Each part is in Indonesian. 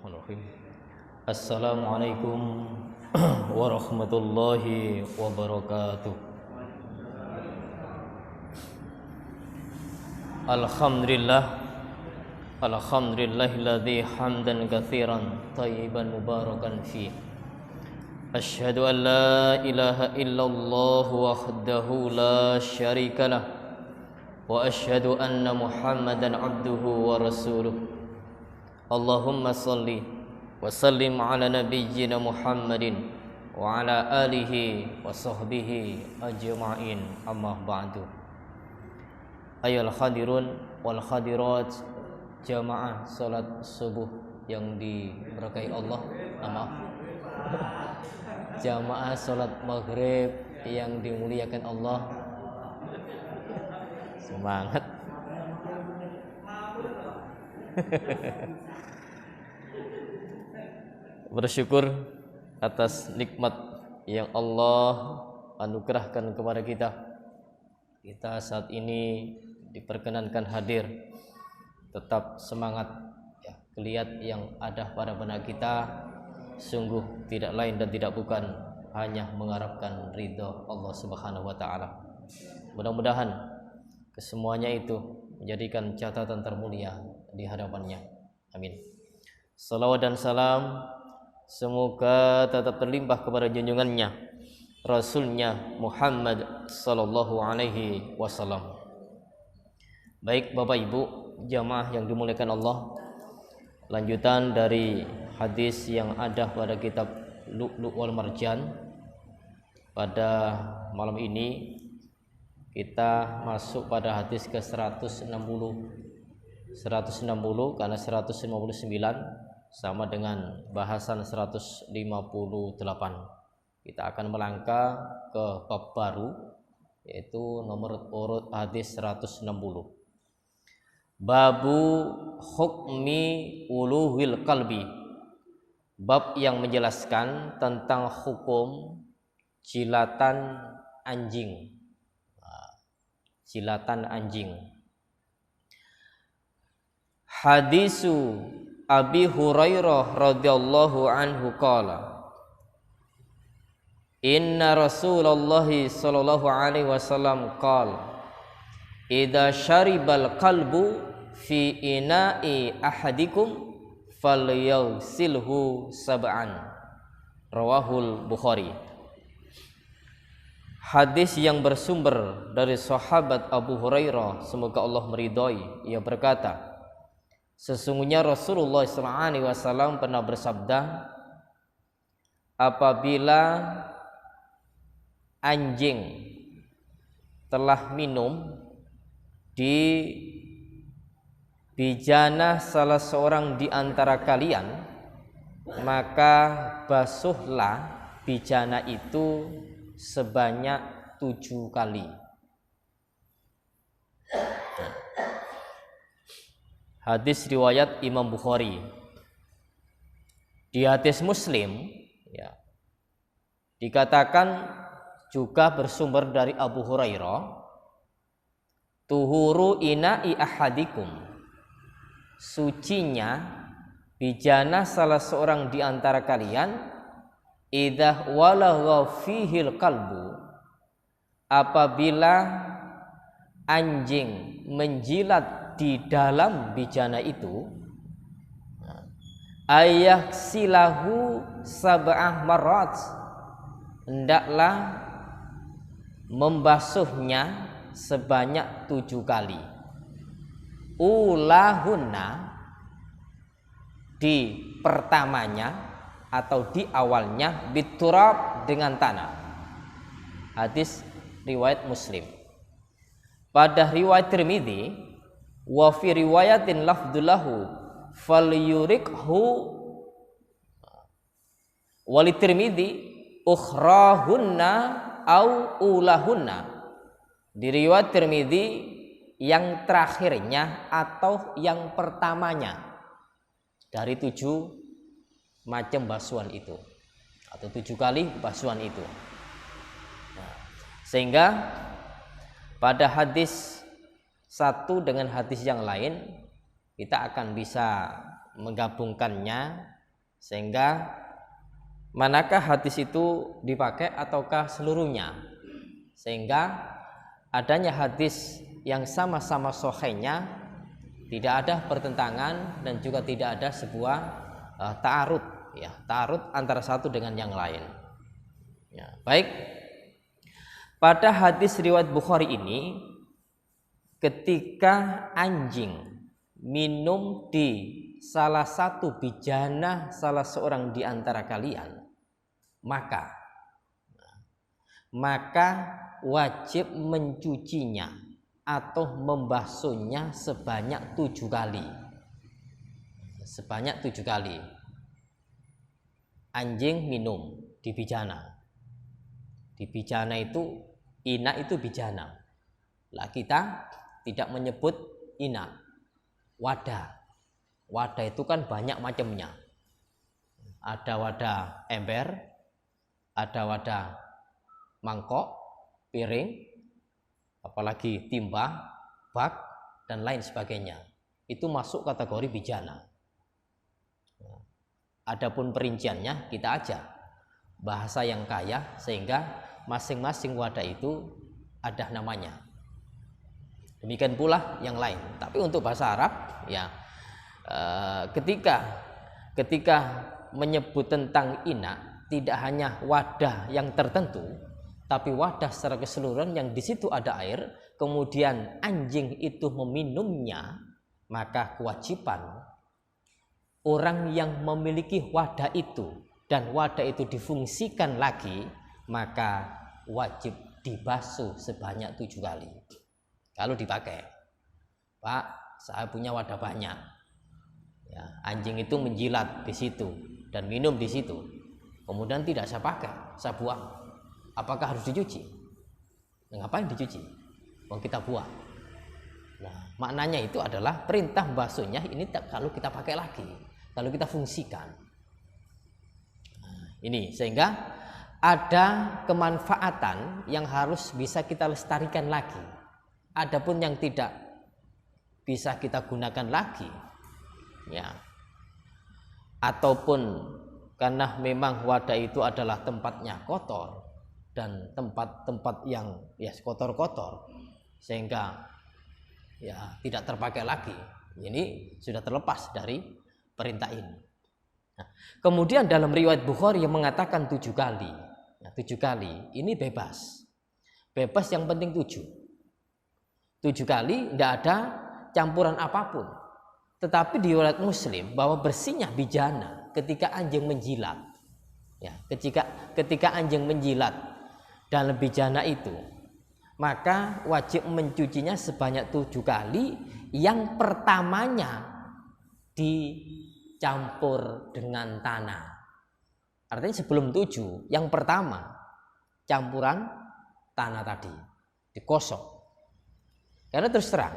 Bismillahirrahmanirrahim. Assalamualaikum warahmatullahi wabarakatuh. Alhamdulillahilladzi hamdan katsiran thayyiban mubarakan fi. Asyhadu an la ilaha illallah wahdahu la syarikalah wa asyhadu anna Muhammadan abduhu wa rasuluh. Allahumma salli wa sallim ala nabiyyina Muhammadin wa ala alihi wa sahbihi ajma'in, amma ba'du. Ayyuhal hadirun wal hadirat, jamaah salat subuh yang diberkahi Allah. Jamaah salat maghrib yang dimuliakan Allah. Semangat. Bersyukur atas nikmat yang Allah anugerahkan kepada kita. Kita saat ini diperkenankan hadir, tetap semangat ya. Kelihat yang ada pada benak kita sungguh tidak lain dan tidak bukan hanya mengharapkan ridha Allah Subhanahu wa taala. Mudah-mudahan kesemuanya itu menjadikan catatan termulia di hadapannya. Amin. Salawat dan salam semoga tetap terlimpah kepada junjungannya, Rasulnya Muhammad sallallahu alaihi wasallam. Baik Bapak Ibu jamaah yang dimuliakan Allah, lanjutan dari hadis yang ada pada kitab Lu'lu' wal Marjan. Pada malam ini kita masuk pada hadis ke 160 karena 159 sama dengan bahasan 158. Kita akan melangkah ke bab baru, yaitu nomor urut hadis 160. Babu hukmi uluhil qalbi. Bab yang menjelaskan tentang hukum jilatan anjing. Jilatan anjing. Hadisu Abi Hurairah radhiyallahu anhu qala, inna Rasulullah sallallahu alaihi wasallam qala, idza syaribal qalbu fi ina'i ahadikum falyaghsilhu sab'an. Rawahul Bukhari. Hadis yang bersumber dari sahabat Abu Hurairah, semoga Allah meridhai, ia berkata, sesungguhnya Rasulullah SAW pernah bersabda, apabila anjing telah minum di bijana salah seorang di antara kalian, maka basuhlah bijana itu sebanyak 7 kali. Hadis riwayat Imam Bukhari. Di hadis Muslim ya, dikatakan juga bersumber dari Abu Hurairah, tuhuru ina'i ahadikum, sucinya bijana salah seorang di antara kalian, idza walagha fihil qalbu, apabila anjing menjilat di dalam bijana itu, ayah silahu sab'ah marat, hendaklah membasuhnya sebanyak 7 kali. Ulahunna, di pertamanya atau di awalnya, biturab, dengan tanah. Hadis riwayat Muslim. Pada riwayat Tirmidzi, wa fi riwayatin lafdullahu falyurikhu, wali Tirmidzi ukhrahunna au ulahunna. Di riwayat Tirmidzi yang terakhirnya atau yang pertamanya dari 7 macam basuhan itu, atau 7 kali basuhan itu. Sehingga pada hadis satu dengan hadis yang lain kita akan bisa menggabungkannya Sehingga manakah hadis itu dipakai ataukah seluruhnya? Sehingga adanya hadis yang sama-sama sahihnya tidak ada pertentangan dan juga tidak ada sebuah ta'arud, ya, ta'arud antara satu dengan yang lain. Ya, baik. Pada hadis riwayat Bukhari ini, ketika anjing minum di salah satu bijana salah seorang di antara kalian, maka wajib mencucinya atau membasuhnya sebanyak 7 kali. Sebanyak 7 kali. Anjing minum di bijana. Di bijana itu, ina itu bijana. Lah kita tidak menyebut ina. Wadah. Wadah itu kan banyak macamnya. Ada wadah ember, ada wadah mangkok, piring, apalagi timba, bak, dan lain sebagainya. Itu masuk kategori bijana. Adapun perinciannya kita aja bahasa yang kaya sehingga masing-masing wadah itu ada namanya. Demikian pula yang lain. Tapi untuk bahasa Arab, ya, ketika menyebut tentang ina, tidak hanya wadah yang tertentu, tapi wadah secara keseluruhan yang di situ ada air, kemudian anjing itu meminumnya, maka kewajiban orang yang memiliki wadah itu dan wadah itu difungsikan lagi, maka wajib dibasuh sebanyak 7 kali. Kalau dipakai, Pak, saya punya wadah banyak. Ya, anjing itu menjilat di situ dan minum di situ. Kemudian tidak saya pakai, saya buang. Apakah harus dicuci? Ngapain dicuci? Mau kita buang. Nah, maknanya itu adalah perintah membasuhnya ini kalau kita pakai lagi, kalau kita fungsikan. Nah, ini sehingga ada kemanfaatan yang harus bisa kita lestarikan lagi. Adapun yang tidak bisa kita gunakan lagi, ya, ataupun karena memang wadah itu adalah tempatnya kotor dan tempat-tempat yang ya kotor-kotor sehingga ya tidak terpakai lagi, ini sudah terlepas dari perintah ini. Nah, kemudian dalam riwayat Bukhari yang mengatakan 7 kali, ya, 7 kali ini bebas yang penting 7 kali, tidak ada campuran apapun. Tetapi di riwayat Muslim bahwa bersihnya bijana ketika anjing menjilat, ya, ketika anjing menjilat dalam bijana itu, maka wajib mencucinya sebanyak 7 kali. Yang pertamanya dicampur dengan tanah. Artinya sebelum 7, yang pertama campuran tanah tadi digosok. Karena terus terang,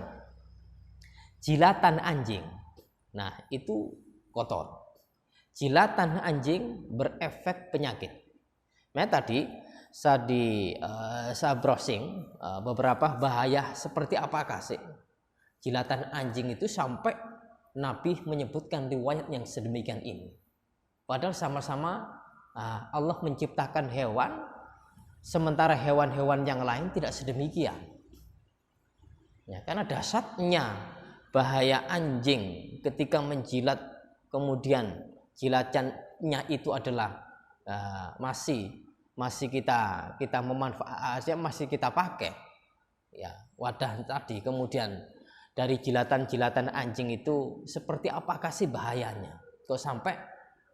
jilatan anjing, nah itu kotor. Jilatan anjing berefek penyakit. Nah tadi saya browsing beberapa bahaya seperti apakah sih jilatan anjing itu sampai Nabi menyebutkan riwayat yang sedemikian ini. Padahal sama-sama Allah menciptakan hewan, sementara hewan-hewan yang lain tidak sedemikian. Ya, karena dahsyatnya bahaya anjing ketika menjilat, kemudian jilatannya itu adalah masih kita memanfaatkan, masih kita pakai, ya, wadah tadi. Kemudian dari jilatan anjing itu seperti apakah sih bahayanya? Kok sampai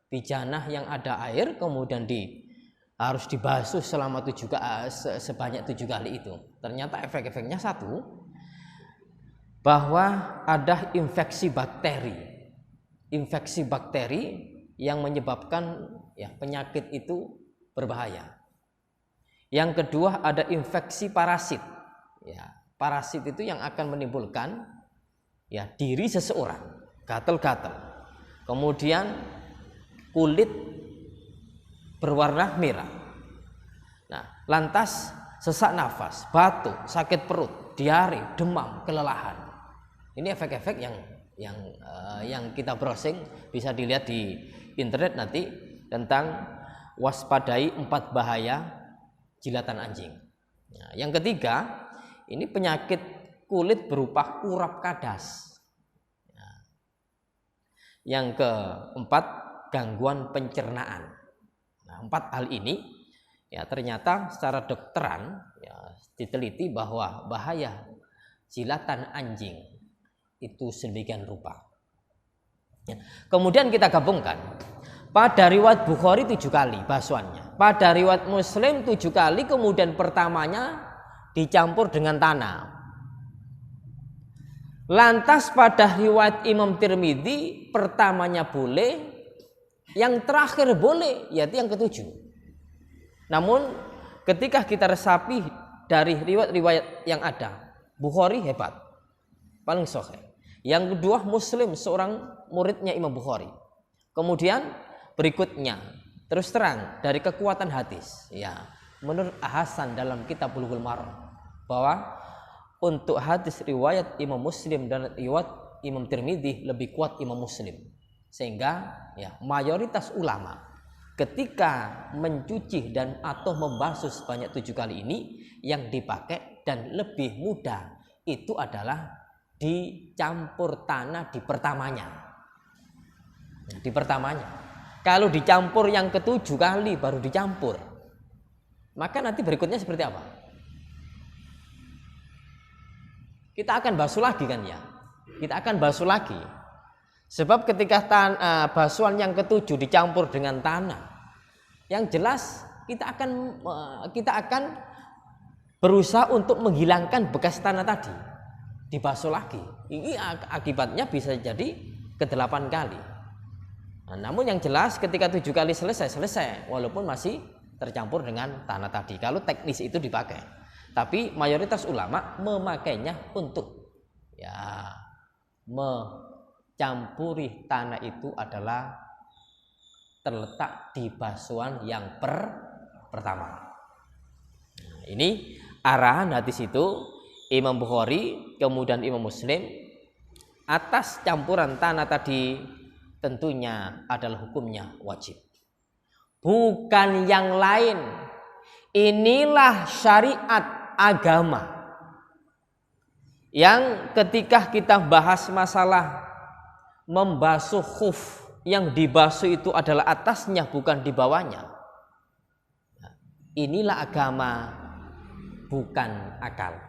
bijanah yang ada air kemudian harus dibasuh selama sebanyak 7 kali itu. Ternyata efek-efeknya satu, bahwa ada infeksi bakteri yang menyebabkan ya penyakit itu berbahaya. Yang kedua ada infeksi parasit. Ya, parasit itu yang akan menimbulkan ya diri seseorang gatal-gatal. Kemudian kulit berwarna merah. Nah, lantas sesak nafas, batuk, sakit perut, diare, demam, kelelahan. Ini efek-efek yang kita browsing, bisa dilihat di internet nanti tentang waspadai 4 bahaya jilatan anjing. Nah, yang ketiga, ini penyakit kulit berupa urap kadas. Nah, yang keempat, gangguan pencernaan. Nah, 4 hal ini ya ternyata secara dokteran ya diteliti bahwa bahaya jilatan anjing itu sedemikian rupa. Ya. Kemudian kita gabungkan, pada riwayat Bukhari 7 kali basuhannya, pada riwayat Muslim 7 kali, kemudian pertamanya dicampur dengan tanah. Lantas pada riwayat Imam Tirmidzi pertamanya boleh, yang terakhir boleh, yaitu yang ke-7. Namun ketika kita resapi dari riwayat-riwayat yang ada, Bukhari hebat, paling sahih. Yang kedua Muslim, seorang muridnya Imam Bukhari. Kemudian berikutnya terus terang dari kekuatan hadis, ya menurut Hasan dalam kitab Bulughul Maram, bahwa untuk hadis riwayat Imam Muslim dan riwayat Imam Tirmidzi lebih kuat Imam Muslim, sehingga ya mayoritas ulama ketika mencuci dan atau membasuh sebanyak 7 kali ini, yang dipakai dan lebih mudah itu adalah dicampur tanah di pertamanya. Di pertamanya. Kalau dicampur yang ke-7 kali baru dicampur, maka nanti berikutnya seperti apa? Kita akan basuh lagi kan ya? Kita akan basuh lagi. Sebab ketika basuhan yang ke-7 dicampur dengan tanah, yang jelas kita akan berusaha untuk menghilangkan bekas tanah tadi, dibasuh lagi. Ini akibatnya bisa jadi ke-8 kali. Nah, namun yang jelas ketika 7 kali selesai, walaupun masih tercampur dengan tanah tadi, kalau teknis itu dipakai. Tapi mayoritas ulama memakainya untuk ya mencampuri tanah itu adalah terletak di basuhan yang pertama. Nah, ini arahan hadis itu Imam Bukhari, kemudian Imam Muslim, atas campuran tanah tadi tentunya adalah hukumnya wajib, bukan yang lain. Inilah syariat agama yang ketika kita bahas masalah membasuh khuf, yang dibasuh itu adalah atasnya bukan di bawahnya. Inilah agama, bukan akal.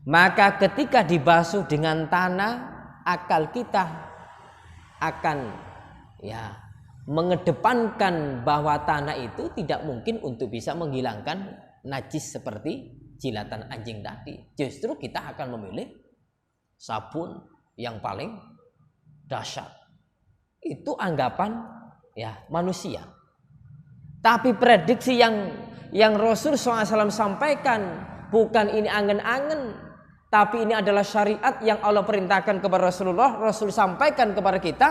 Maka ketika dibasuh dengan tanah, akal kita akan ya mengedepankan bahwa tanah itu tidak mungkin untuk bisa menghilangkan najis seperti jilatan anjing tadi. Justru kita akan memilih sabun yang paling dahsyat. Itu anggapan ya manusia. Tapi prediksi yang Rasul SAW sampaikan bukan ini angen-angen, tapi ini adalah syariat yang Allah perintahkan kepada Rasulullah, Rasul sampaikan kepada kita,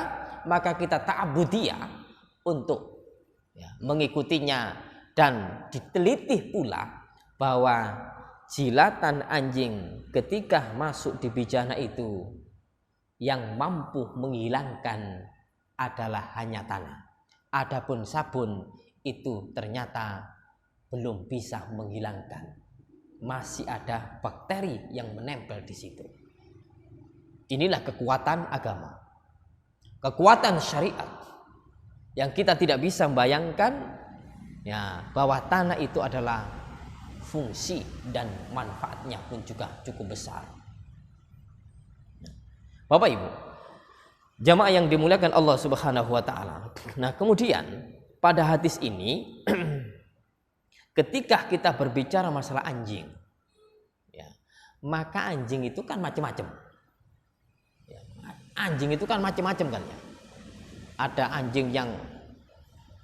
maka kita ta'budiyah untuk ya, mengikutinya. Dan diteliti pula bahwa jilatan anjing ketika masuk di bijana itu yang mampu menghilangkan adalah hanya tanah. Adapun sabun itu ternyata belum bisa menghilangkan. Masih ada bakteri yang menempel di situ. Inilah kekuatan agama, kekuatan syariat, yang kita tidak bisa membayangkan ya bahwa tanah itu adalah fungsi dan manfaatnya pun juga cukup besar. Bapak Ibu, jamaah yang dimuliakan Allah Subhanahu wa taala. Nah, kemudian pada hadis ini ketika kita berbicara masalah anjing, ya, maka anjing itu kan macam-macam. Ya, anjing itu kan macam-macam kan ya. Ada anjing yang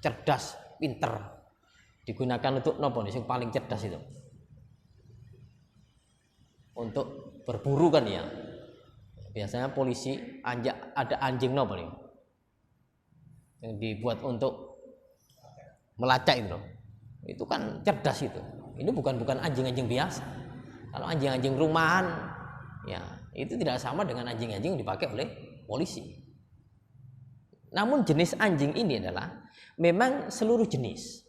cerdas, pinter, digunakan untuk nopo nih, yang paling cerdas itu untuk berburu kan ya. Biasanya polisi ada anjing nopo nih yang dibuat untuk melacak itu loh. Itu kan cerdas itu. Ini bukan anjing-anjing biasa. Kalau anjing-anjing rumahan Ya, itu tidak sama dengan anjing-anjing yang dipakai oleh polisi. Namun jenis anjing ini adalah memang seluruh jenis.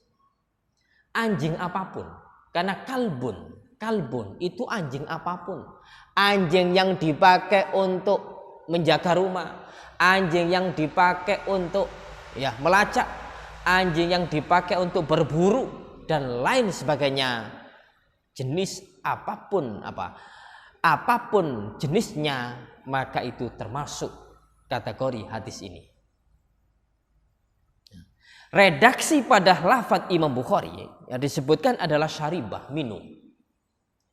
Anjing apapun. Karena kalbun itu anjing apapun. Anjing yang dipakai untuk menjaga rumah, anjing yang dipakai untuk melacak, anjing yang dipakai untuk berburu dan lain sebagainya. Jenis apapun jenisnya, maka itu termasuk kategori hadis ini. Redaksi pada lafaz Imam Bukhari yang disebutkan adalah syaribah, minum.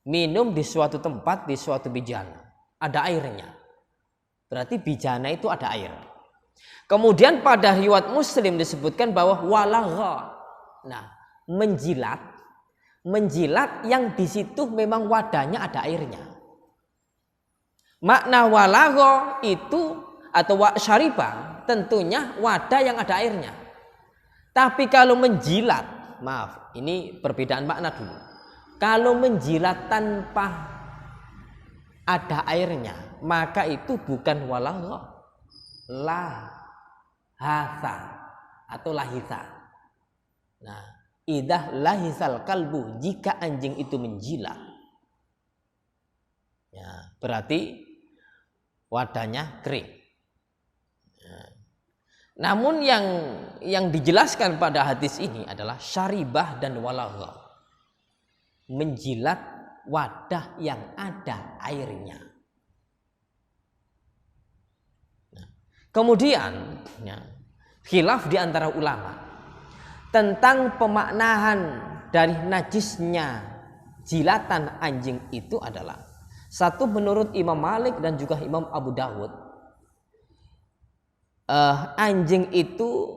Minum di suatu tempat, di suatu bijana, ada airnya. Berarti bijana itu ada air. Kemudian pada riwayat Muslim disebutkan bahwa walagha. Nah, menjilat yang di situ memang wadahnya ada airnya. Makna walagha itu atau syaribah tentunya wadah yang ada airnya. Tapi kalau menjilat, maaf, ini perbedaan makna dulu. Kalau menjilat tanpa ada airnya, maka itu bukan walagha, lahatha atau lahitha. Nah, idah lahisal kalbu, jika anjing itu menjilat, ya, berarti wadahnya kering. Namun yang dijelaskan pada hadis ini adalah syaribah dan walagha, menjilat wadah yang ada airnya. Kemudian khilaf di antara ulama tentang pemaknaan dari najisnya jilatan anjing itu adalah, satu, menurut Imam Malik dan juga Imam Abu Dawud, anjing itu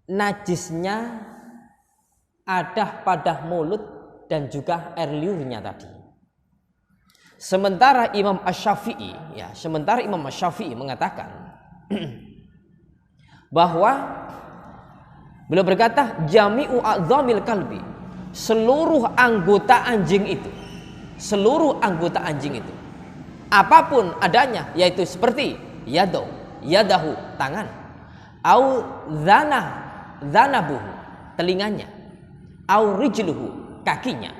najisnya ada pada mulut dan juga air liurnya tadi. Sementara Imam Asy-Syafi'i mengatakan bahwa beliau berkata jami'u a'dhamil kalbi, seluruh anggota anjing itu apapun adanya, yaitu seperti yadahu tangan, au zanabuhu telinganya, au rijluhu kakinya,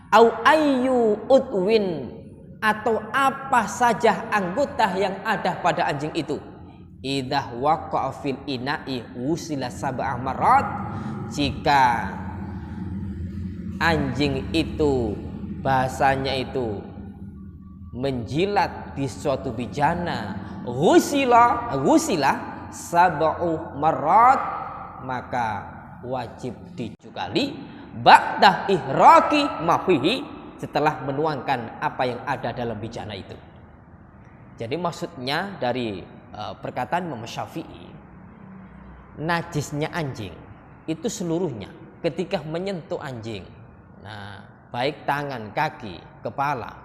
au ayyu udwin atau apa saja anggota yang ada pada anjing itu, idah waqa'a fil ina'i wusila sab'a marat, jika anjing itu bahasanya itu menjilat di suatu bijana, ghusila sab'u marat, maka wajib 7 kali ba'da ihraqi mafihi, setelah menuangkan apa yang ada dalam bijana itu. Jadi maksudnya dari perkataan Imam Syafi'i, najisnya anjing itu seluruhnya ketika menyentuh anjing, nah, baik tangan, kaki, kepala,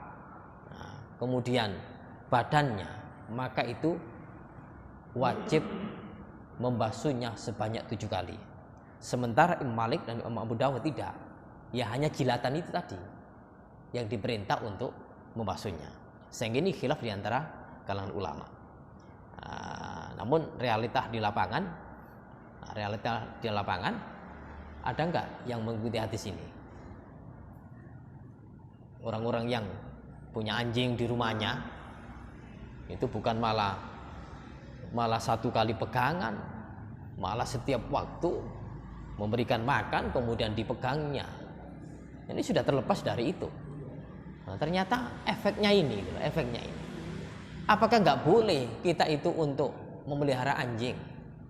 nah, kemudian badannya, maka itu wajib membasuhnya sebanyak 7 kali. Sementara Imam Malik dan Imam Abu Dawud tidak, ya hanya jilatan itu tadi yang diperintah untuk membasuhnya. Sehingga ini khilaf di antara kalangan ulama. Namun realita di lapangan ada enggak yang mengikuti hadis ini? Orang-orang yang punya anjing di rumahnya itu bukan malah 1 kali pegangan, malah setiap waktu memberikan makan kemudian dipegangnya. Ini sudah terlepas dari itu. Nah, ternyata efeknya ini. Apakah nggak boleh kita itu untuk memelihara anjing,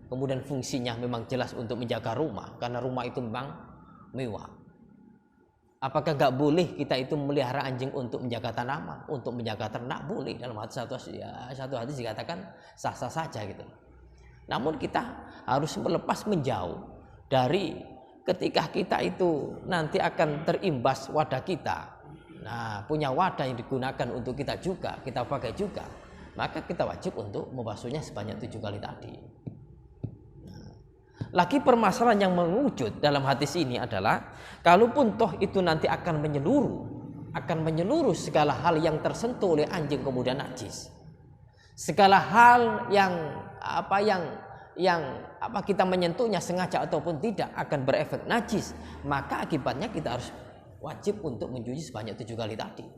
kemudian fungsinya memang jelas untuk menjaga rumah karena rumah itu memang mewah? Apakah nggak boleh kita itu memelihara anjing untuk menjaga tanaman, untuk menjaga ternak? Boleh, dalam satu hadis dikatakan sah-sah saja gitu. Namun kita harus menjauh dari ketika kita itu nanti akan terimbas wadah kita. Nah, punya wadah yang digunakan untuk kita juga, kita pakai juga, maka kita wajib untuk membasuhnya sebanyak 7 kali tadi. Lagi permasalahan yang mewujud dalam hadis ini adalah, kalaupun toh itu nanti akan menyeluruh, akan menyeluruh segala hal yang tersentuh oleh anjing kemudian najis. Segala hal yang kita menyentuhnya sengaja ataupun tidak akan berefek najis, maka akibatnya kita harus wajib untuk mencuci sebanyak 7 kali tadi.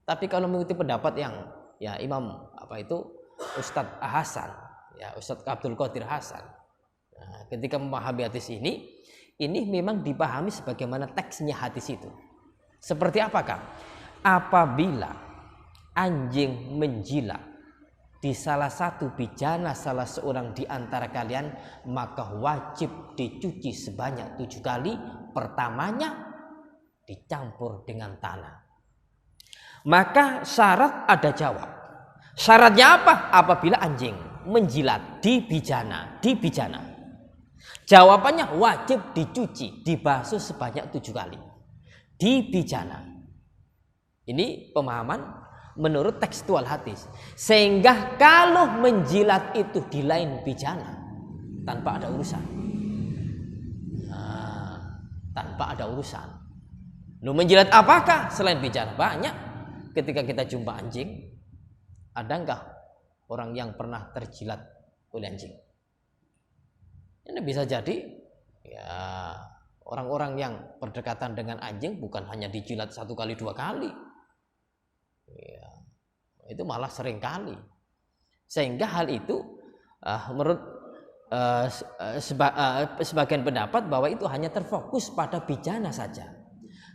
Tapi kalau mengikuti pendapat yang Imam Ustadz Hasan, Ustadz Abdul Qadir Hasan, ketika memahami hadis ini memang dipahami sebagaimana teksnya hadis itu. Seperti apakah? Apabila anjing menjilat di salah satu bijana salah seorang di antara kalian, maka wajib dicuci sebanyak 7 kali. Pertamanya dicampur dengan tanah. Maka syarat ada jawab. Syaratnya apa? Apabila anjing menjilat di bijana. Jawabannya wajib dicuci, dibasuh sebanyak 7 kali. Di bijana. Ini pemahaman menurut tekstual hadis. Sehingga kalau menjilat itu di lain bijana, tanpa ada urusan. Tanpa ada urusan. Lu menjilat apakah selain bijana? Banyak. Ketika kita jumpa anjing, ada enggak orang yang pernah terjilat oleh anjing? Ini bisa jadi orang-orang yang berdekatan dengan anjing bukan hanya dijilat 1 kali 2 kali, itu malah sering kali. Sehingga hal itu menurut sebagian pendapat bahwa itu hanya terfokus pada bijana saja.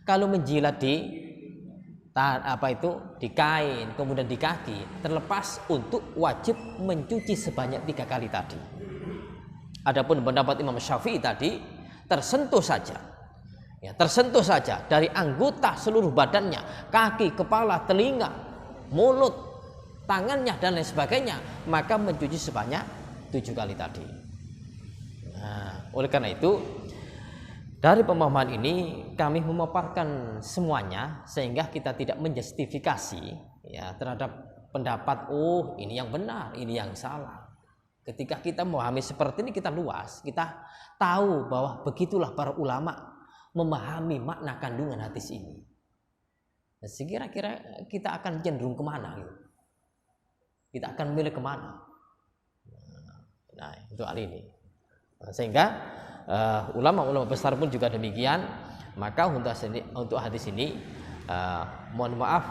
Kalau menjilat di kain kemudian di kaki, terlepas untuk wajib mencuci sebanyak 3 kali tadi. Adapun pendapat Imam Syafi'i tadi tersentuh saja dari anggota seluruh badannya, kaki, kepala, telinga, mulut, tangannya dan lain sebagainya, maka mencuci sebanyak 7 kali tadi. Oleh karena itu dari pemahaman ini kami memaparkan semuanya sehingga kita tidak menjustifikasi terhadap pendapat ini yang benar, ini yang salah. Ketika kita memahami seperti ini, kita luas, kita tahu bahwa begitulah para ulama memahami makna kandungan hadis ini. Nah, kira-kira kita akan cenderung kemana gitu? Kita akan milih kemana? Nah, itu hal ini. Sehingga ulama-ulama besar pun juga demikian. Maka untuk hadis ini, mohon maaf,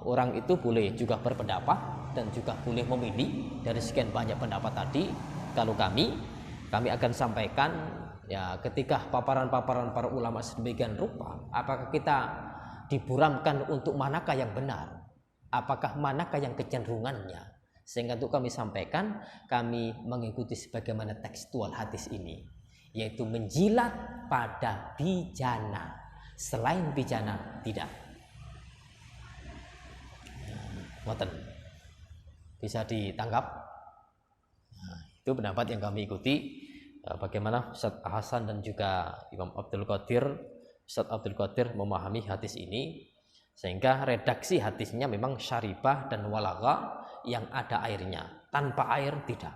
orang itu boleh juga berpendapat dan juga boleh memilih dari sekian banyak pendapat tadi. Kalau kami akan sampaikan ketika paparan-paparan para ulama sedemikian rupa, apakah kita diburamkan untuk manakah yang benar, apakah manakah yang kecenderungannya, sehingga untuk kami sampaikan, kami mengikuti sebagaimana tekstual hadis ini, yaitu menjilat pada bijana, selain bijana tidak. Ngoten. Bisa ditangkap. Itu pendapat yang kami ikuti. Bagaimana Ustadz Hasan dan juga Imam Ustadz Abdul Qadir memahami hadis ini, sehingga redaksi hadisnya memang syaribah dan walagha, yang ada airnya, tanpa air tidak.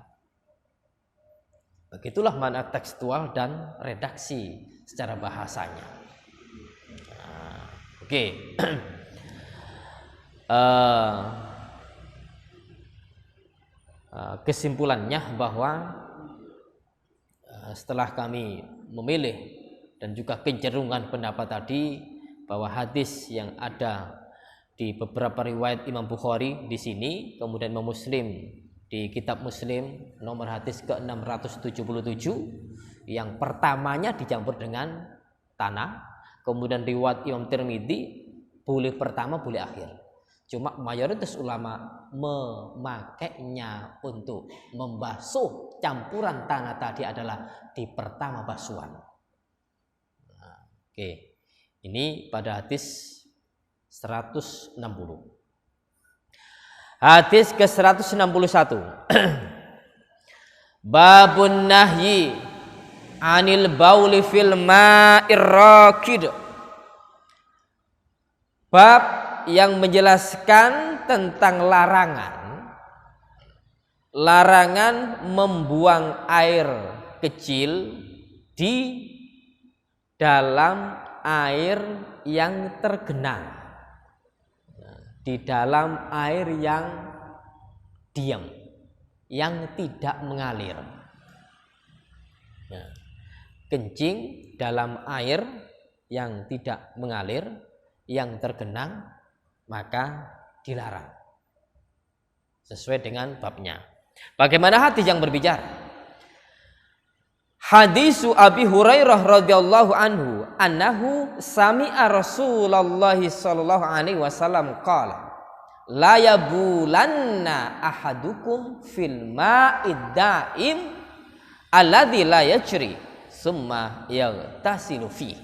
Begitulah makna tekstual dan redaksi secara bahasanya. Oke. Kesimpulannya bahwa setelah kami memilih dan juga kecenderungan pendapat tadi bahwa hadis yang ada di beberapa riwayat Imam Bukhari di sini, kemudian Imam Muslim di kitab Muslim nomor hadis ke-677, yang pertamanya dicampur dengan tanah, kemudian riwayat Imam Tirmidzi boleh pertama boleh akhir. Cuma mayoritas ulama memakainya untuk membasuh campuran tanah tadi adalah di pertama basuhan. Oke. Ini pada hadis 160. Hadis ke-161. Babun nahyi anil bauli fil ma'ir rakid. Bab yang menjelaskan tentang larangan membuang air kecil di dalam air yang tergenang, di dalam air yang diam, yang tidak mengalir. Kencing dalam air yang tidak mengalir, yang tergenang, maka dilarang sesuai dengan babnya. Bagaimana hadis yang berbicara? Hadisu Abi Hurairah radhiyallahu anhu annahu sami'a Rasulullah sallallahu alaihi wasallam qala la yabulanna ahadukum fil ma'id daim alladzi la yajri summa yaghtasilu fi.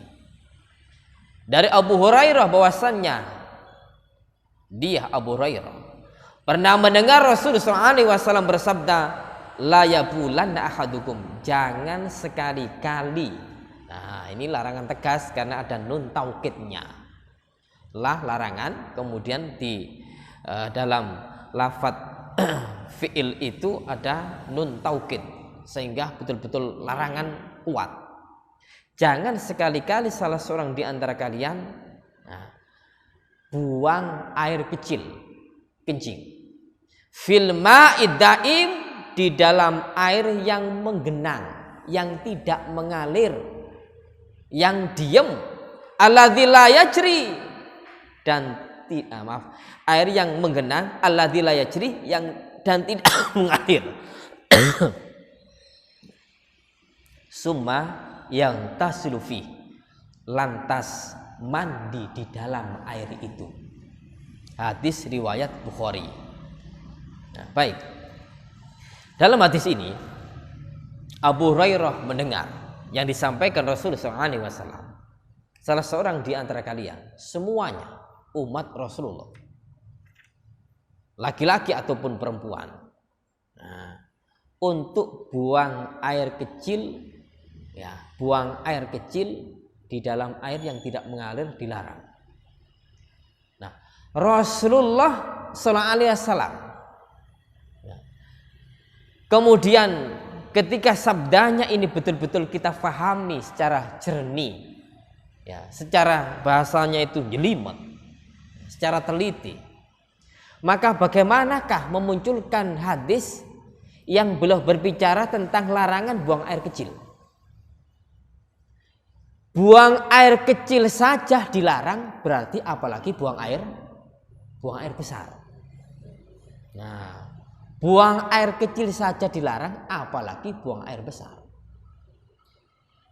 Dari Abu Hurairah bahwasannya dia Abu Hurairah pernah mendengar Rasulullah SAW bersabda, la yabulanna ahadukum, jangan sekali-kali. Nah, ini larangan tegas karena ada nun taukidnya. Lah larangan, kemudian di dalam lafadz fi'il itu ada nun taukid sehingga betul-betul larangan kuat. Jangan sekali-kali salah seorang di antara kalian buang air kecil, kencing, fil ma'id daim, di dalam air yang menggenang, yang tidak mengalir, yang diam, alladzi la yajri, dan air yang menggenang, alladzi la yajri, yang dan tidak mengalir. Summa yang tasilufi, lantas mandi di dalam air itu. Hadis riwayat Bukhari. Nah, baik. Dalam hadis ini Abu Hurairah mendengar yang disampaikan Rasulullah SAW. Salah seorang di antara kalian, semuanya umat Rasulullah, laki-laki ataupun perempuan, untuk buang air kecil, buang air kecil di dalam air yang tidak mengalir dilarang. Nah, Rasulullah SAW kemudian ketika sabdanya ini betul-betul kita fahami secara jernih, secara bahasanya itu jelimet, secara teliti, maka bagaimanakah memunculkan hadis yang belum berbicara tentang larangan buang air kecil? Buang air kecil saja dilarang, berarti apalagi buang air besar. Nah, buang air kecil saja dilarang, apalagi buang air besar.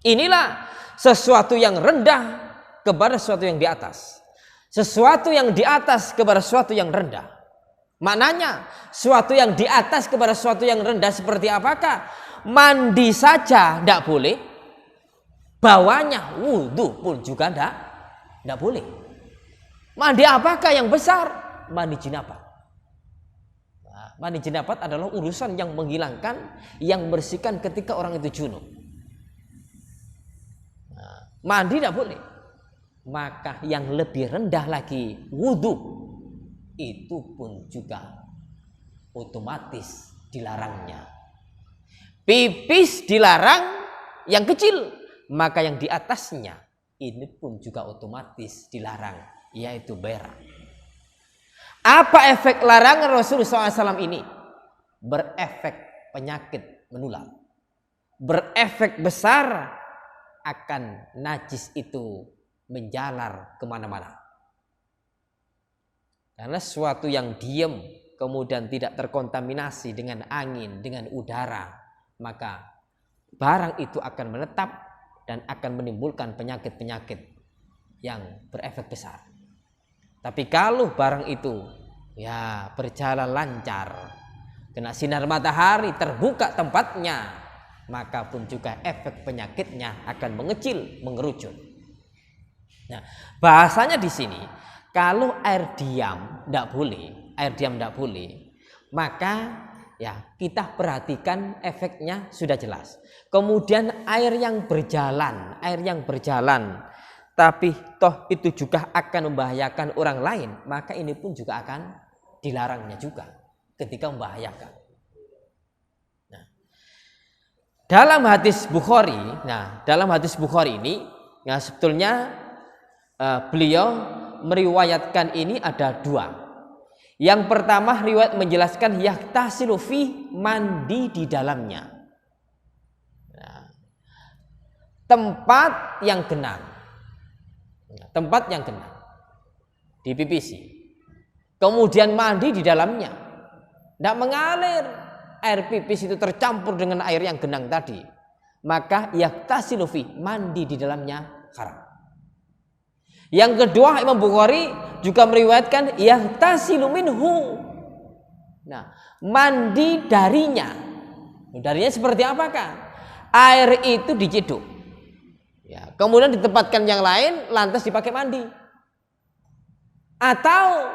Inilah sesuatu yang rendah kepada sesuatu yang di atas. Sesuatu yang di atas kepada sesuatu yang rendah. Maknanya sesuatu yang di atas kepada sesuatu yang rendah seperti apakah? Mandi saja tidak boleh, bawahnya wudhu pun juga tidak boleh. Mandi apakah yang besar? Mandi jinabat. Nah, mandi jinabat adalah urusan yang menghilangkan, yang membersihkan ketika orang itu junub. Nah, mandi tidak boleh. Maka yang lebih rendah lagi wudhu, itu pun juga otomatis dilarangnya. Pipis dilarang yang kecil, maka yang di atasnya ini pun juga otomatis dilarang, yaitu berak. Apa efek larangan Rasulullah SAW ini? Berefek penyakit menular, berefek besar, akan najis itu menjalar kemana-mana. Karena sesuatu yang diam kemudian tidak terkontaminasi dengan angin, dengan udara, maka barang itu akan menetap dan akan menimbulkan penyakit-penyakit yang berefek besar. Tapi kalau barang itu berjalan lancar, kena sinar matahari, terbuka tempatnya, maka pun juga efek penyakitnya akan mengecil, mengerucut. Nah, bahasanya di sini kalau air diam tidak boleh, maka kita perhatikan efeknya sudah jelas. Kemudian air yang berjalan, tapi toh itu juga akan membahayakan orang lain, maka ini pun juga akan dilarangnya juga ketika membahayakan. Nah, dalam hadis Bukhari ini, sebetulnya beliau meriwayatkan ini ada dua. Yang pertama riwayat menjelaskan yahtasilu fi, mandi di dalamnya. Nah, tempat yang genang. Tempat yang genang. Di PPC. Kemudian mandi di dalamnya. Tidak mengalir. Air pipis itu tercampur dengan air yang genang tadi. Maka yahtasilu fi, mandi di dalamnya haram. Yang kedua Imam Bukhari juga meriwayatkan yahtasilu minhu. Nah, mandi darinya. Darinya seperti apakah? Air itu diciduk. Ya, kemudian ditempatkan yang lain lantas dipakai mandi. Atau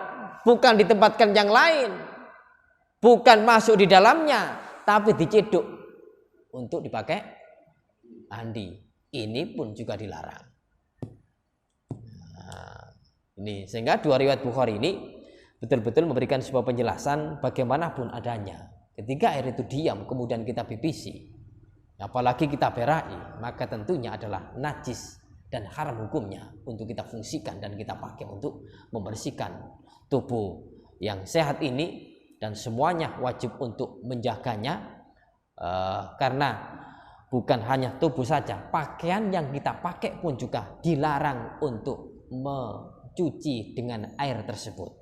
bukan ditempatkan yang lain. Bukan masuk di dalamnya, tapi diciduk untuk dipakai mandi. Ini pun juga dilarang. Ini sehingga dua riwayat Bukhari ini betul-betul memberikan sebuah penjelasan bagaimanapun adanya. Ketika air itu diam kemudian kita pipisi, apalagi kita berai, maka tentunya adalah najis dan haram hukumnya untuk kita fungsikan dan kita pakai untuk membersihkan tubuh yang sehat ini, dan semuanya wajib untuk menjaganya karena bukan hanya tubuh saja, pakaian yang kita pakai pun juga dilarang untuk cuci dengan air tersebut.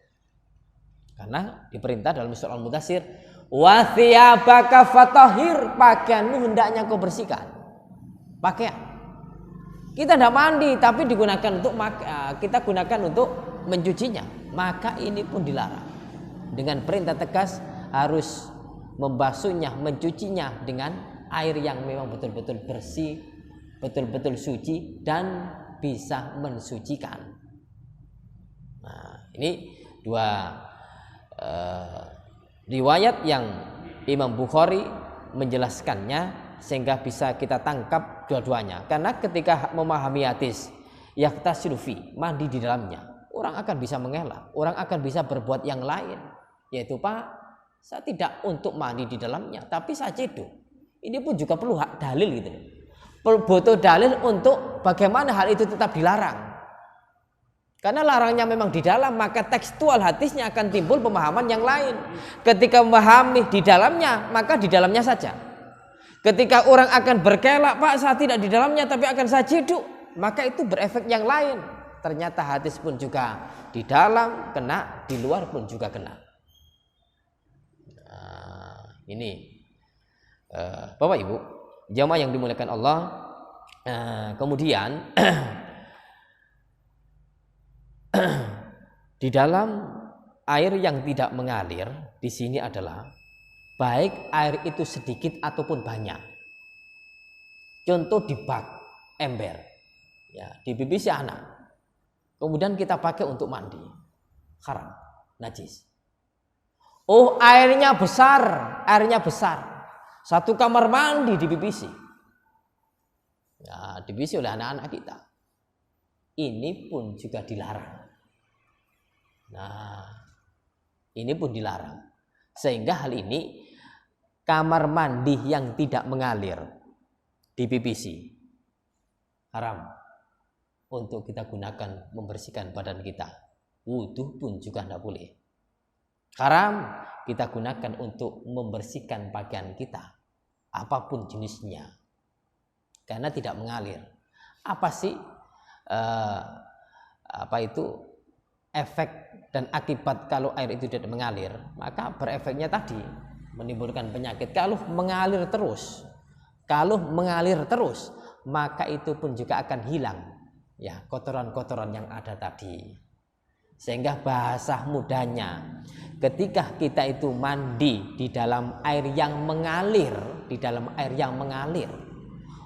Karena diperintah dalam surah Al-Mudaththir, wa thiyabaka fatahhir, pakaianmu hendaknya kau bersihkan. Pakaian. Kita tidak mandi tapi digunakan untuk kita gunakan untuk mencucinya, maka ini pun dilarang. Dengan perintah tegas harus membasuhnya, mencucinya dengan air yang memang betul-betul bersih, betul-betul suci dan bisa mensucikan. Nah, ini dua riwayat yang Imam Bukhari menjelaskannya sehingga bisa kita tangkap dua-duanya. Karena ketika memahami hadis yahtasilu fi, mandi di dalamnya, orang akan bisa mengelak, orang akan bisa berbuat yang lain, yaitu Pak, saya tidak untuk mandi di dalamnya, tapi saya cedok. Ini pun juga perlu dalil gitu. Butuh dalil untuk bagaimana hal itu tetap dilarang. Karena larangnya memang di dalam, maka tekstual hadisnya akan timbul pemahaman yang lain. Ketika memahami di dalamnya, maka di dalamnya saja. Ketika orang akan berkelak, Pak saya tidak di dalamnya tapi akan saya ceduk, maka itu berefek yang lain. Ternyata hadis pun juga di dalam kena, di luar pun juga kena. Ini Bapak Ibu jamaah yang dimuliakan Allah. Kemudian di dalam air yang tidak mengalir di sini adalah baik air itu sedikit ataupun banyak. Contoh di bak ember, ya, di bibis anak, kemudian kita pakai untuk mandi, haram, najis. Oh, airnya besar, satu kamar mandi dibibisi, ya, dibibisi oleh anak-anak kita. Ini pun juga dilarang. Nah, ini pun dilarang. Sehingga hal ini kamar mandi yang tidak mengalir di PPC haram untuk kita gunakan membersihkan badan kita. Wudhu pun juga tidak boleh. Haram kita gunakan untuk membersihkan pakaian kita, apapun jenisnya, karena tidak mengalir. Apa sih efek dan akibat kalau air itu tidak mengalir? Maka berefeknya tadi menimbulkan penyakit. Kalau mengalir terus, maka itu pun juga akan hilang, ya, kotoran-kotoran yang ada tadi. Sehingga bahasa mudahnya, ketika kita itu mandi di dalam air yang mengalir,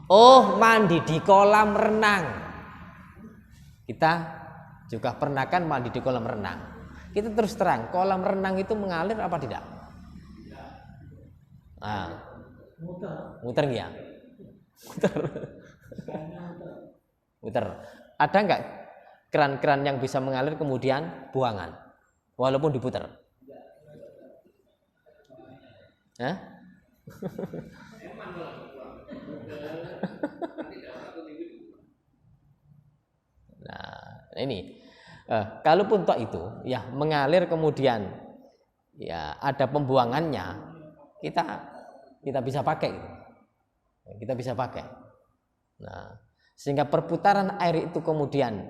oh, mandi di kolam renang. Kita juga pernah kan mandi di kolam renang. Kita terus terang, kolam renang itu mengalir apa tidak? Muter ya? Muter. Ada enggak keran-keran yang bisa mengalir kemudian buangan walaupun diputer? Hah? Nah, Ini kalaupun toh itu ya mengalir kemudian ya ada pembuangannya, kita bisa pakai gitu. Kita bisa pakai. Nah, sehingga perputaran air itu kemudian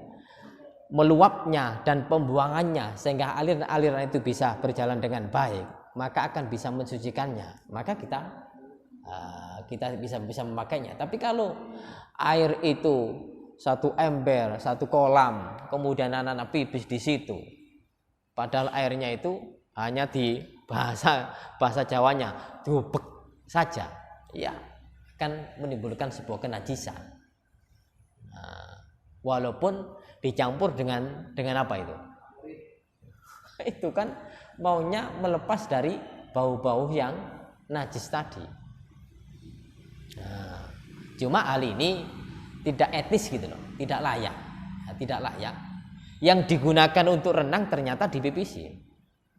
meluapnya dan pembuangannya sehingga aliran-aliran itu bisa berjalan dengan baik, maka akan bisa mensucikannya. Maka kita bisa memakainya. Tapi kalau air itu satu ember, satu kolam, kemudian anak-anak pipis di situ, padahal airnya itu hanya di bahasa Jawanya dubek saja, ya akan menimbulkan sebuah kenajisan. Nah, walaupun dicampur dengan apa itu? Itu kan maunya melepas dari bau-bau yang najis tadi. Nah, cuma hal ini tidak etis gitu loh, tidak layak. Nah, tidak layak. Yang digunakan untuk renang ternyata dipipisi.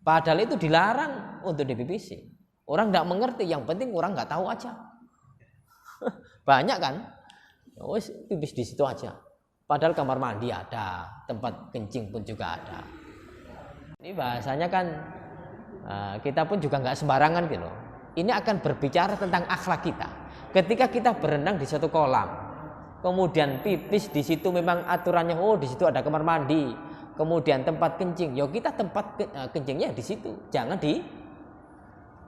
Padahal itu dilarang untuk dipipisi. Orang tidak mengerti, yang penting orang nggak tahu aja. Banyak kan? Wes pipis di situ aja. Padahal kamar mandi ada, tempat kencing pun juga ada. Ini bahasanya kan kita pun juga nggak sembarangan gitu. Ini akan berbicara tentang akhlak kita. Ketika kita berenang di satu kolam, kemudian pipis di situ memang aturannya, di situ ada kamar mandi, kemudian tempat kencing, ya kita tempat kencingnya di situ, jangan di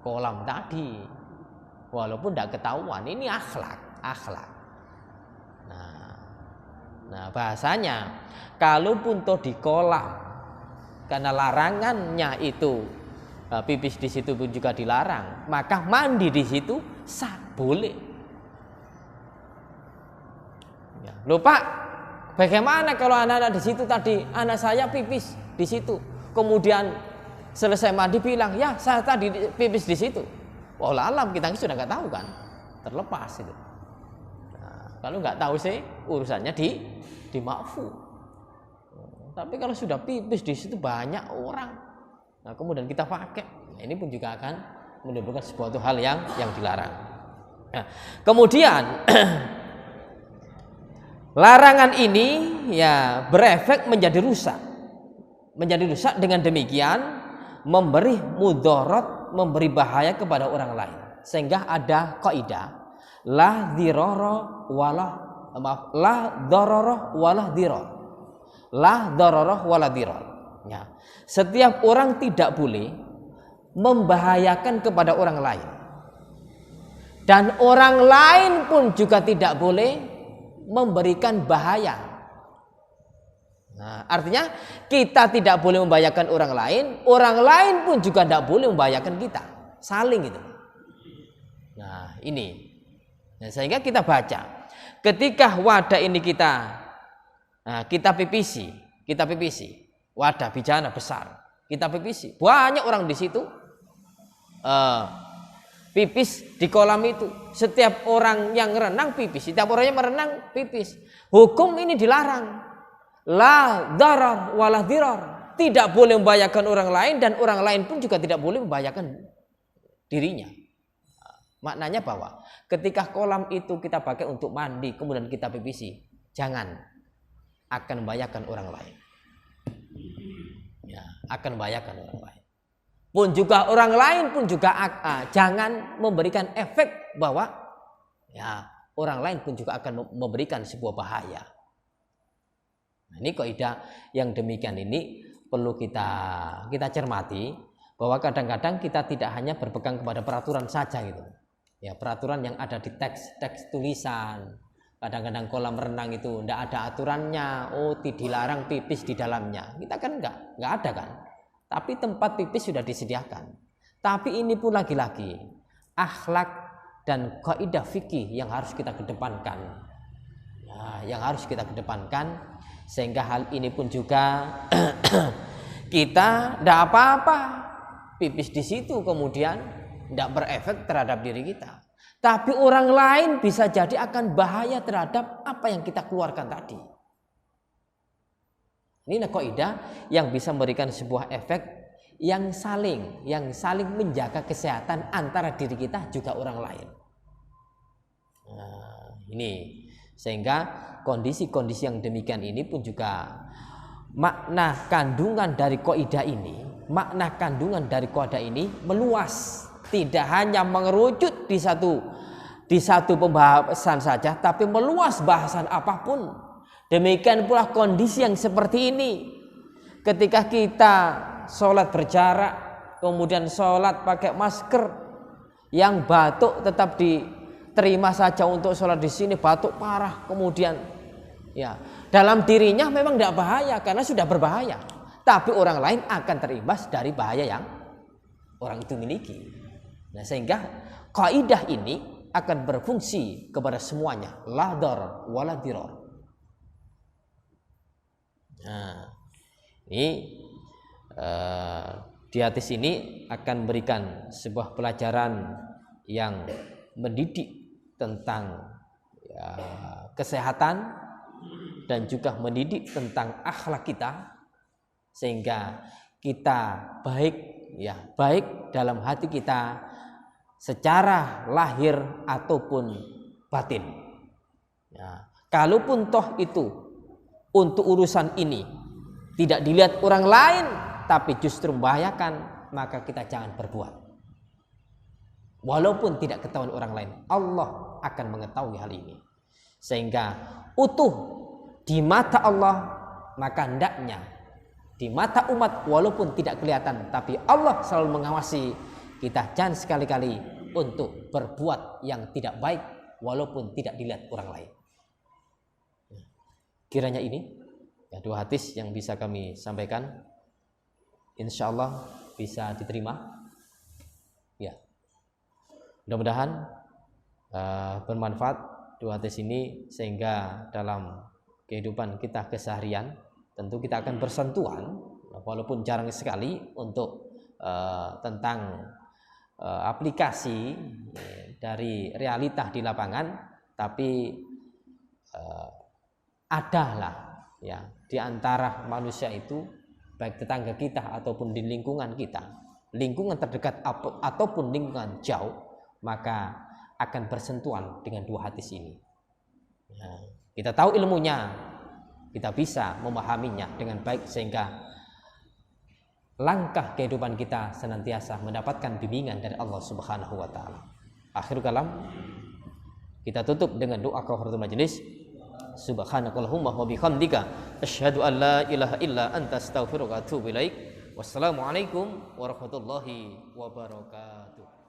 kolam tadi. Walaupun tidak ketahuan, ini akhlak. Nah bahasanya, kalaupun toh di kolam, karena larangannya itu pipis di situ pun juga dilarang, maka mandi di situ sah, boleh. Ya. Loh Pak, bagaimana kalau anak-anak di situ tadi, anak saya pipis di situ, kemudian selesai mandi bilang, ya saya tadi pipis di situ. Wallah alam, kita sudah nggak tahu kan, terlepas itu. Nah, kalau nggak tahu sih urusannya di maafu. Tapi kalau sudah pipis di situ banyak orang, nah kemudian kita pakai, nah, ini pun juga akan menimbulkan sebuah hal yang dilarang. Nah, kemudian larangan ini ya berefek menjadi rusak. Dengan demikian memberi mudarat, memberi bahaya kepada orang lain. Sehingga ada kaidah la dirara la dararah wala dirar. La dararah wala dirar. Ya. Setiap orang tidak boleh membahayakan kepada orang lain. Dan orang lain pun juga tidak boleh memberikan bahaya. Nah, artinya kita tidak boleh membahayakan orang lain pun juga tidak boleh membahayakan kita. Saling itu. Nah, ini. Nah, sehingga kita baca, ketika wadah ini kita pipisi, wadah bijana besar, kita pipisi. Banyak orang di situ pipis di kolam itu. Setiap orang yang renang pipis, setiap orang yang merenang pipis. Hukum ini dilarang. La darar wala dirar. Tidak boleh membahayakan orang lain dan orang lain pun juga tidak boleh membahayakan dirinya. Maknanya bahwa ketika kolam itu kita pakai untuk mandi kemudian kita pipisi, jangan, akan membahayakan orang lain. Ya, akan membahayakan orang lain. Pun juga orang lain pun juga jangan memberikan efek bahwa ya orang lain pun juga akan memberikan sebuah bahaya. Nah, ini kaidah yang demikian ini perlu kita cermati, bahwa kadang-kadang kita tidak hanya berpegang kepada peraturan saja gitu. Ya, peraturan yang ada di teks tulisan. Kadang-kadang kolam renang itu tidak ada aturannya, dilarang pipis di dalamnya. Kita kan enggak ada kan. Tapi tempat pipis sudah disediakan. Tapi ini pun lagi-lagi akhlak dan kaidah fikih yang harus kita kedepankan. Ya, yang harus kita kedepankan, sehingga hal ini pun juga kita tidak apa-apa pipis di situ kemudian tidak berefek terhadap diri kita. Tapi orang lain bisa jadi akan bahaya terhadap apa yang kita keluarkan tadi. Ini kaidah yang bisa memberikan sebuah efek yang saling menjaga kesehatan antara diri kita juga orang lain. Nah, ini sehingga kondisi-kondisi yang demikian ini pun juga makna kandungan dari kaidah ini meluas, tidak hanya mengerucut di satu pembahasan saja, tapi meluas bahasan apapun. Demikian pula kondisi yang seperti ini, ketika kita sholat berjarak, kemudian sholat pakai masker, yang batuk tetap diterima saja untuk sholat di sini, batuk parah, kemudian ya dalam dirinya memang tidak bahaya karena sudah berbahaya, tapi orang lain akan terimbas dari bahaya yang orang itu miliki. Nah, sehingga kaidah ini akan berfungsi kepada semuanya, la darar wala dirar. Nah, ini di hadis ini akan berikan sebuah pelajaran yang mendidik tentang ya, kesehatan dan juga mendidik tentang akhlak kita, sehingga kita baik dalam hati kita secara lahir ataupun batin. Ya, kalaupun toh itu untuk urusan ini tidak dilihat orang lain tapi justru membahayakan, maka kita jangan berbuat. Walaupun tidak ketahuan orang lain, Allah akan mengetahui hal ini. Sehingga utuh di mata Allah, maka hendaknya di mata umat walaupun tidak kelihatan, tapi Allah selalu mengawasi kita. Jangan sekali-kali untuk berbuat yang tidak baik walaupun tidak dilihat orang lain. Kiranya ini ya, dua hadis yang bisa kami sampaikan, insya Allah bisa diterima. Ya, mudah-mudahan bermanfaat dua hadis ini, sehingga dalam kehidupan kita keseharian tentu kita akan bersentuhan, walaupun jarang sekali, untuk tentang aplikasi dari realita di lapangan, tapi adalah ya di antara manusia itu, baik tetangga kita ataupun di lingkungan kita, lingkungan terdekat ataupun lingkungan jauh, maka akan bersentuhan dengan dua hadis ini. Ya, kita tahu ilmunya, kita bisa memahaminya dengan baik, sehingga langkah kehidupan kita senantiasa mendapatkan bimbingan dari Allah Subhanahu wa taala. Akhir kalam, kita tutup dengan doa kafaratul majelis. Subhanakallahumma wa bihamdika asyhadu an la ilaha illa anta astaghfiruka wa atubu ilaik. Wassalamualaikum warahmatullahi wabarakatuh.